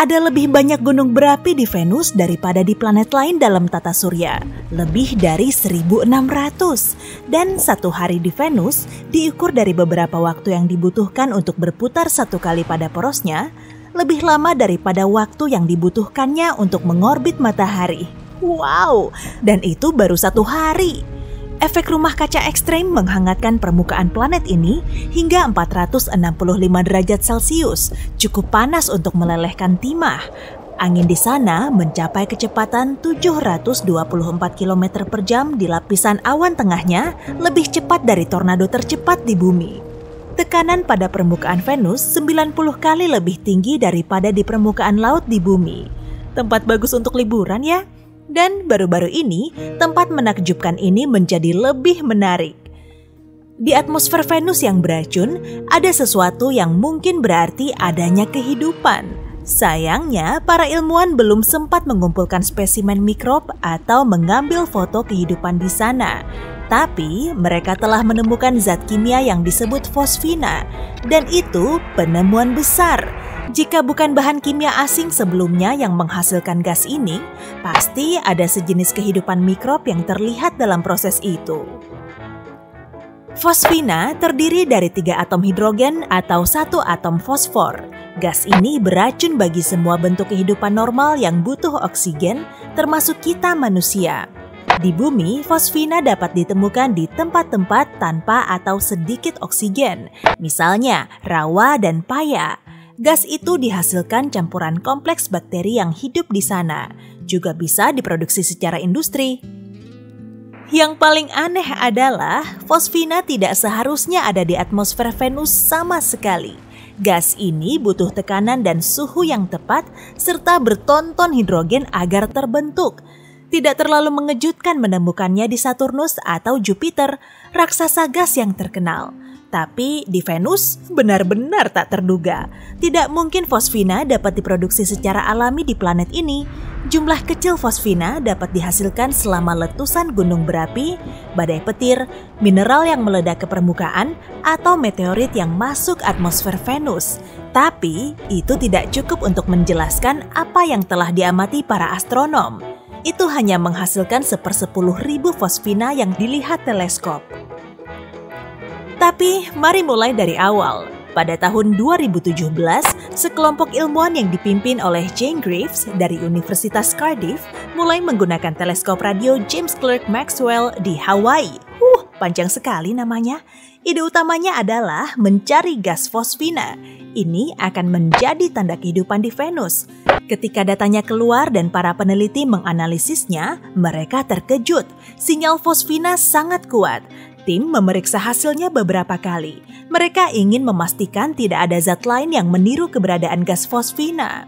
Ada lebih banyak gunung berapi di Venus daripada di planet lain dalam tata surya, lebih dari 1.600. Dan satu hari di Venus diukur dari beberapa waktu yang dibutuhkan untuk berputar satu kali pada porosnya, lebih lama daripada waktu yang dibutuhkannya untuk mengorbit matahari. Wow, dan itu baru satu hari. Efek rumah kaca ekstrem menghangatkan permukaan planet ini hingga 465 derajat Celcius, cukup panas untuk melelehkan timah. Angin di sana mencapai kecepatan 724 km per jam di lapisan awan tengahnya, lebih cepat dari tornado tercepat di bumi. Tekanan pada permukaan Venus 90 kali lebih tinggi daripada di permukaan laut di bumi. Tempat bagus untuk liburan ya? Dan baru-baru ini, tempat menakjubkan ini menjadi lebih menarik. Di atmosfer Venus yang beracun, ada sesuatu yang mungkin berarti adanya kehidupan. Sayangnya, para ilmuwan belum sempat mengumpulkan spesimen mikrob atau mengambil foto kehidupan di sana. Tapi, mereka telah menemukan zat kimia yang disebut fosfina, dan itu penemuan besar. Jika bukan bahan kimia asing sebelumnya yang menghasilkan gas ini, pasti ada sejenis kehidupan mikrob yang terlihat dalam proses itu. Fosfina terdiri dari 3 atom hidrogen atau 1 atom fosfor. Gas ini beracun bagi semua bentuk kehidupan normal yang butuh oksigen, termasuk kita manusia. Di bumi, fosfina dapat ditemukan di tempat-tempat tanpa atau sedikit oksigen, misalnya rawa dan paya. Gas itu dihasilkan campuran kompleks bakteri yang hidup di sana, juga bisa diproduksi secara industri. Yang paling aneh adalah fosfina tidak seharusnya ada di atmosfer Venus sama sekali. Gas ini butuh tekanan dan suhu yang tepat serta bertonton hidrogen agar terbentuk. Tidak terlalu mengejutkan menemukannya di Saturnus atau Jupiter, raksasa gas yang terkenal. Tapi di Venus benar-benar tak terduga. Tidak mungkin fosfina dapat diproduksi secara alami di planet ini. Jumlah kecil fosfina dapat dihasilkan selama letusan gunung berapi, badai petir, mineral yang meledak ke permukaan, atau meteorit yang masuk atmosfer Venus. Tapi itu tidak cukup untuk menjelaskan apa yang telah diamati para astronom. Itu hanya menghasilkan 1/10.000 fosfina yang dilihat teleskop. Tapi mari mulai dari awal. Pada tahun 2017, sekelompok ilmuwan yang dipimpin oleh Jane Greaves dari Universitas Cardiff mulai menggunakan teleskop radio James Clerk Maxwell di Hawaii. Panjang sekali namanya. Ide utamanya adalah mencari gas fosfina. Ini akan menjadi tanda kehidupan di Venus. Ketika datanya keluar dan para peneliti menganalisisnya, mereka terkejut. Sinyal fosfina sangat kuat. Tim memeriksa hasilnya beberapa kali. Mereka ingin memastikan tidak ada zat lain yang meniru keberadaan gas fosfina.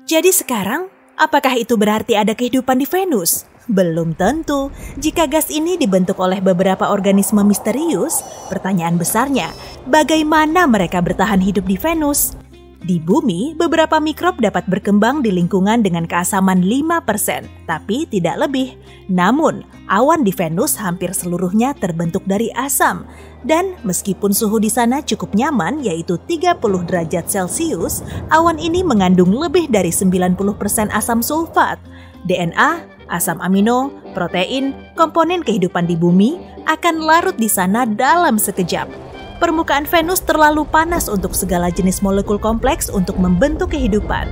Jadi sekarang, apakah itu berarti ada kehidupan di Venus? Belum tentu. Jika gas ini dibentuk oleh beberapa organisme misterius, pertanyaan besarnya, bagaimana mereka bertahan hidup di Venus? Di bumi, beberapa mikrob dapat berkembang di lingkungan dengan keasaman 5%, tapi tidak lebih. Namun, awan di Venus hampir seluruhnya terbentuk dari asam. Dan meskipun suhu di sana cukup nyaman, yaitu 30 derajat Celcius, awan ini mengandung lebih dari 90% asam sulfat. DNA, asam amino, protein, komponen kehidupan di bumi akan larut di sana dalam sekejap. Permukaan Venus terlalu panas untuk segala jenis molekul kompleks untuk membentuk kehidupan.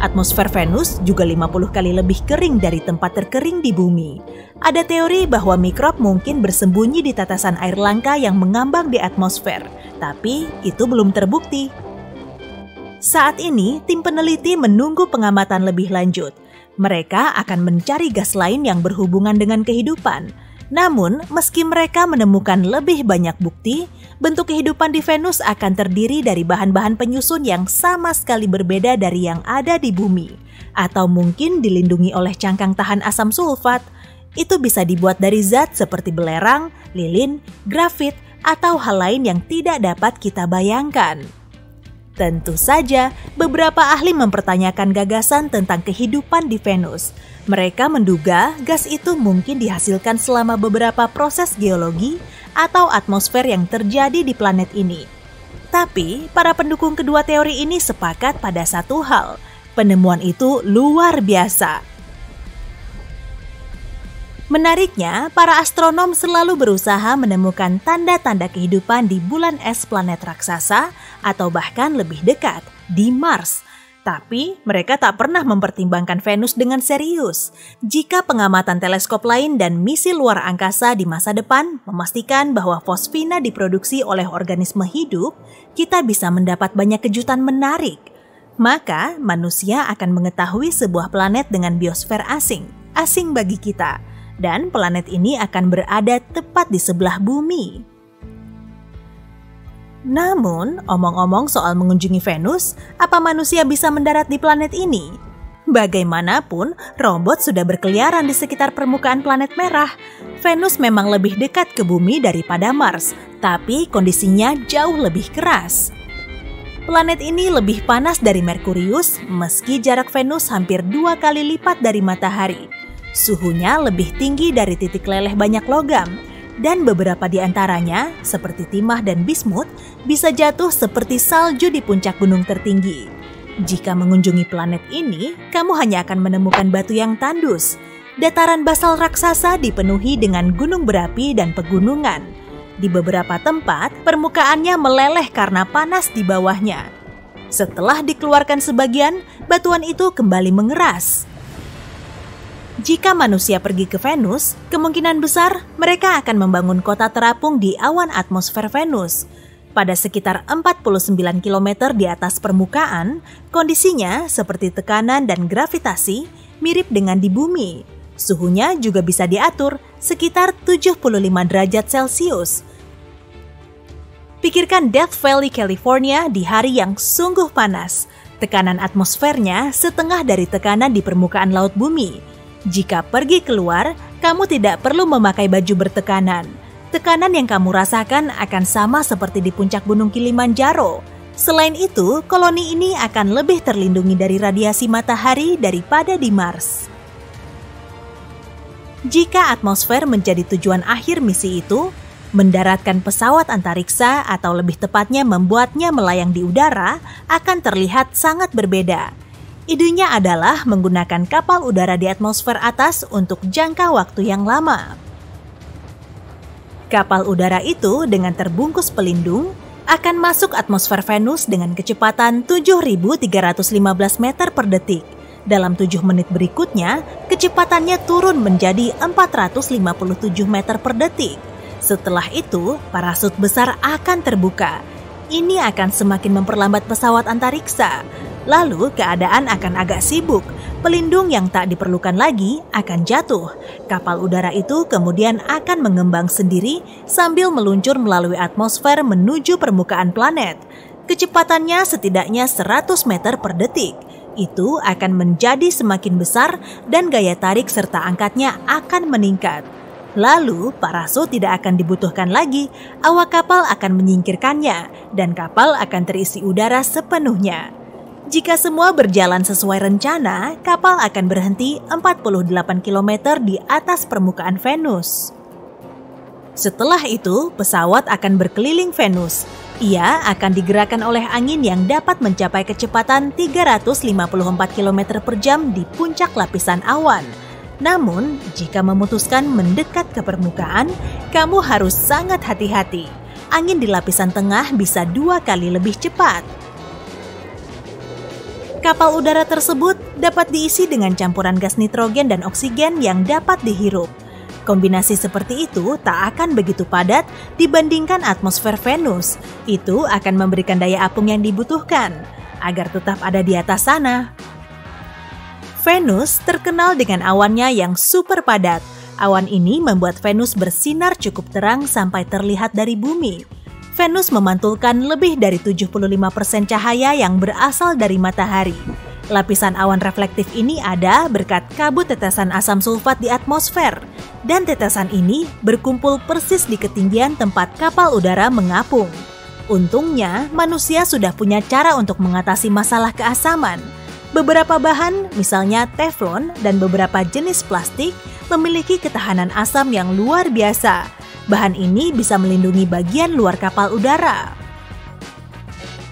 Atmosfer Venus juga 50 kali lebih kering dari tempat terkering di bumi. Ada teori bahwa mikrob mungkin bersembunyi di tatasan air langka yang mengambang di atmosfer, tapi itu belum terbukti. Saat ini, tim peneliti menunggu pengamatan lebih lanjut. Mereka akan mencari gas lain yang berhubungan dengan kehidupan. Namun, meski mereka menemukan lebih banyak bukti, bentuk kehidupan di Venus akan terdiri dari bahan-bahan penyusun yang sama sekali berbeda dari yang ada di bumi. Atau mungkin dilindungi oleh cangkang tahan asam sulfat. Itu bisa dibuat dari zat seperti belerang, lilin, grafit, atau hal lain yang tidak dapat kita bayangkan. Tentu saja, beberapa ahli mempertanyakan gagasan tentang kehidupan di Venus. Mereka menduga gas itu mungkin dihasilkan selama beberapa proses geologi atau atmosfer yang terjadi di planet ini. Tapi, para pendukung kedua teori ini sepakat pada satu hal. Penemuan itu luar biasa. Menariknya, para astronom selalu berusaha menemukan tanda-tanda kehidupan di bulan es planet raksasa atau bahkan lebih dekat, di Mars. Tapi mereka tak pernah mempertimbangkan Venus dengan serius. Jika pengamatan teleskop lain dan misi luar angkasa di masa depan memastikan bahwa fosfina diproduksi oleh organisme hidup, kita bisa mendapat banyak kejutan menarik. Maka manusia akan mengetahui sebuah planet dengan biosfer asing bagi kita. Dan planet ini akan berada tepat di sebelah bumi. Namun, omong-omong soal mengunjungi Venus, apa manusia bisa mendarat di planet ini? Bagaimanapun, robot sudah berkeliaran di sekitar permukaan planet merah. Venus memang lebih dekat ke bumi daripada Mars, tapi kondisinya jauh lebih keras. Planet ini lebih panas dari Merkurius, meski jarak Venus hampir 2 kali lipat dari matahari. Suhunya lebih tinggi dari titik leleh banyak logam, dan beberapa di antaranya, seperti timah dan bismut, bisa jatuh seperti salju di puncak gunung tertinggi. Jika mengunjungi planet ini, kamu hanya akan menemukan batu yang tandus. Dataran basal raksasa dipenuhi dengan gunung berapi dan pegunungan. Di beberapa tempat, permukaannya meleleh karena panas di bawahnya. Setelah dikeluarkan sebagian, batuan itu kembali mengeras. Jika manusia pergi ke Venus, kemungkinan besar mereka akan membangun kota terapung di awan atmosfer Venus. Pada sekitar 49 km di atas permukaan, kondisinya seperti tekanan dan gravitasi mirip dengan di bumi. Suhunya juga bisa diatur sekitar 75 derajat Celcius. Pikirkan Death Valley, California di hari yang sungguh panas. Tekanan atmosfernya setengah dari tekanan di permukaan laut bumi. Jika pergi keluar, kamu tidak perlu memakai baju bertekanan. Tekanan yang kamu rasakan akan sama seperti di puncak Gunung Kilimanjaro. Selain itu, koloni ini akan lebih terlindungi dari radiasi matahari daripada di Mars. Jika atmosfer menjadi tujuan akhir misi itu, mendaratkan pesawat antariksa atau lebih tepatnya membuatnya melayang di udara akan terlihat sangat berbeda. Idenya adalah menggunakan kapal udara di atmosfer atas untuk jangka waktu yang lama. Kapal udara itu dengan terbungkus pelindung akan masuk atmosfer Venus dengan kecepatan 7.315 meter per detik. Dalam 7 menit berikutnya, kecepatannya turun menjadi 457 meter per detik. Setelah itu, parasut besar akan terbuka. Ini akan semakin memperlambat pesawat antariksa. Lalu keadaan akan agak sibuk, pelindung yang tak diperlukan lagi akan jatuh. Kapal udara itu kemudian akan mengembang sendiri sambil meluncur melalui atmosfer menuju permukaan planet. Kecepatannya setidaknya 100 meter per detik. Itu akan menjadi semakin besar dan gaya tarik serta angkatnya akan meningkat. Lalu parasut tidak akan dibutuhkan lagi, awak kapal akan menyingkirkannya dan kapal akan terisi udara sepenuhnya. Jika semua berjalan sesuai rencana, kapal akan berhenti 48 km di atas permukaan Venus. Setelah itu, pesawat akan berkeliling Venus. Ia akan digerakkan oleh angin yang dapat mencapai kecepatan 354 km per jam di puncak lapisan awan. Namun, jika memutuskan mendekat ke permukaan, kamu harus sangat hati-hati. Angin di lapisan tengah bisa 2 kali lebih cepat. Kapal udara tersebut dapat diisi dengan campuran gas nitrogen dan oksigen yang dapat dihirup. Kombinasi seperti itu tak akan begitu padat dibandingkan atmosfer Venus. Itu akan memberikan daya apung yang dibutuhkan agar tetap ada di atas sana. Venus terkenal dengan awannya yang super padat. Awan ini membuat Venus bersinar cukup terang sampai terlihat dari bumi. Venus memantulkan lebih dari 75% cahaya yang berasal dari matahari. Lapisan awan reflektif ini ada berkat kabut tetesan asam sulfat di atmosfer. Dan tetesan ini berkumpul persis di ketinggian tempat kapal udara mengapung. Untungnya, manusia sudah punya cara untuk mengatasi masalah keasaman. Beberapa bahan, misalnya teflon dan beberapa jenis plastik, memiliki ketahanan asam yang luar biasa. Bahan ini bisa melindungi bagian luar kapal udara.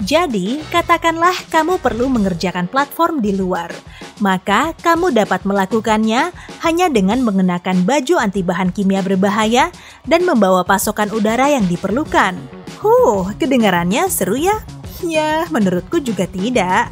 Jadi, katakanlah kamu perlu mengerjakan platform di luar. Maka, kamu dapat melakukannya hanya dengan mengenakan baju anti bahan kimia berbahaya dan membawa pasokan udara yang diperlukan. Kedengarannya seru ya? Ya, menurutku juga tidak.